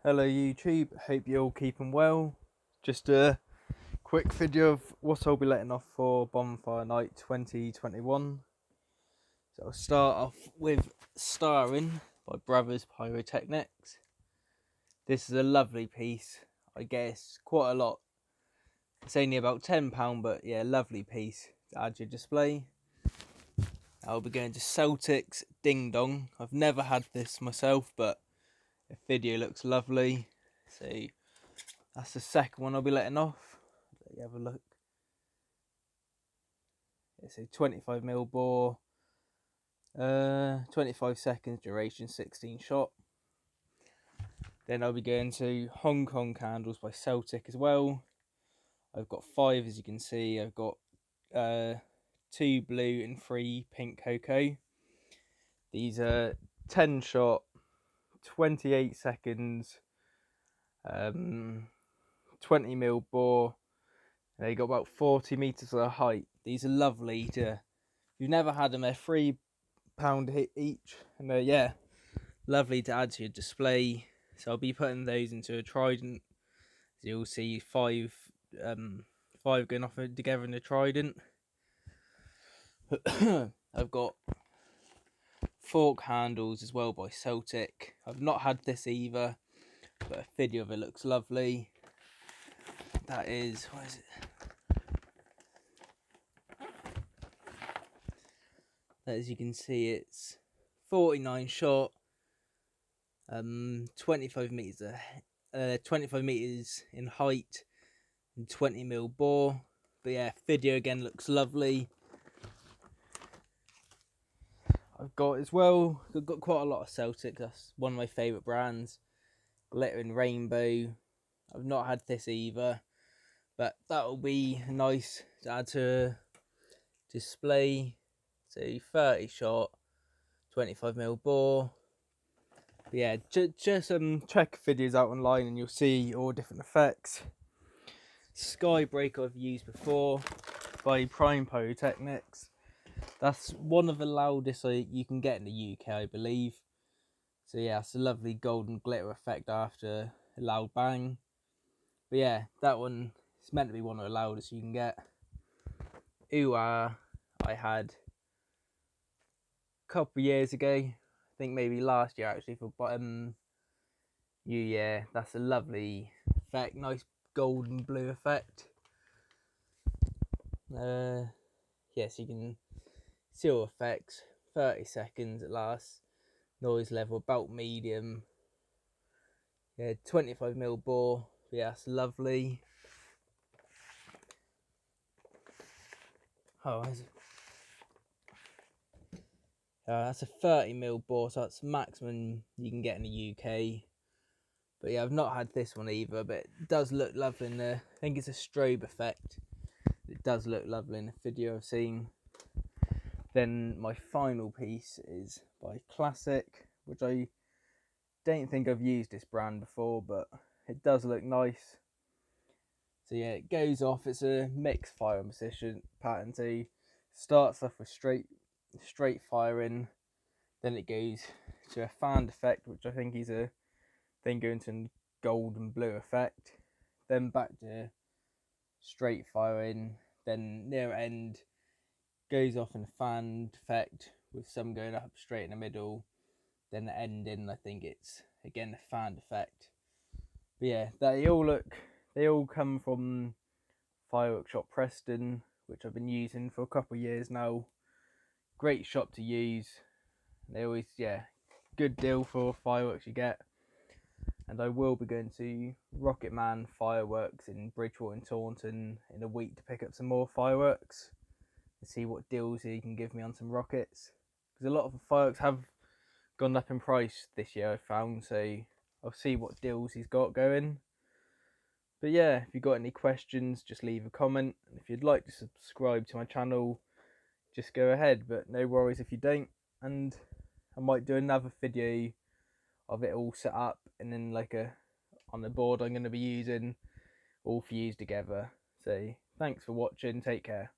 Hello YouTube, hope you're all keeping well. Just a quick video of what I'll be letting off for Bonfire Night 2021. So I'll start off with Starring by Brothers Pyrotechnics. This is a lovely piece, I guess quite a lot. It's only about £10, but yeah, lovely piece to add to your display. I'll be going to Celtic's Ding Dong. I've never had this myself, but the video looks lovely. So that's the second one I'll be letting off. Let you have a look. It's a 25mm bore, 25 seconds duration, 16 shot. Then I'll be going to Hong Kong Candles by Celtic as well. I've got 5, as you can see. I've got 2 blue and 3 pink cocoa. These are 10 shot, 28 seconds, 20mm bore. They got about 40 meters of height. These are lovely to, if you've never had them, they're £3 each, and they're, yeah, lovely to add to your display. So I'll be putting those into a trident. So you'll see five going off together in the trident. I've got fork handles as well by Celtic. I've not had this either, but a video of it looks lovely. That is, what is it? As you can see, it's 49 shot, 25 meters, 25 meters in height, and 20mm bore. But yeah, video again looks lovely. I've got as well, I've got quite a lot of Celtic. That's one of my favourite brands. Glitter and Rainbow. I've not had this either, but that'll be nice to add to display. So 30 shot, 25mm bore. But yeah, just check videos out online and you'll see all different effects. Skybreaker I've used before by Prime Pyrotechnics. That's one of the loudest you can get in the UK, I believe. So yeah, it's a lovely golden glitter effect after a loud bang. But yeah, that one is meant to be one of the loudest you can get. Ooh, I had a couple of years ago, I think maybe last year actually, for New Year. That's a lovely effect, nice golden blue effect. Yes, you can see all effects. 30 seconds it lasts. Noise level about medium. Yeah, 25mm bore. Yeah, that's lovely. Oh, is it? That's a 30mm bore, so that's maximum you can get in the UK. But yeah, I've not had this one either, but it does look lovely in the, I think it's a strobe effect. It does look lovely in the video I've seen. Then my final piece is by Classic, which I don't think I've used this brand before, but it does look nice. So yeah, it goes off, it's a mixed fire position pattern. So starts off with straight firing, then it goes to a fanned effect, which I think is a then going to gold and blue effect, then back to straight firing, then near end goes off in a fanned effect with some going up straight in the middle, then the ending, I think it's again a fanned effect. But yeah, they all come from Firework shop Preston, which I've been using for a couple of years now. Great shop to use. They always, yeah, good deal for fireworks you get. And I will be going to Rocket Man Fireworks in Bridgewater and Taunton in a week to pick up some more fireworks and see what deals he can give me on some rockets. Because a lot of the fireworks have gone up in price this year, I found, so I'll see what deals he's got going. But yeah, if you've got any questions, just leave a comment. And if you'd like to subscribe to my channel, just go ahead, but no worries if you don't. And I might do another video of it all set up and then like on the board I'm going to be using, all fused together. So thanks for watching, take care.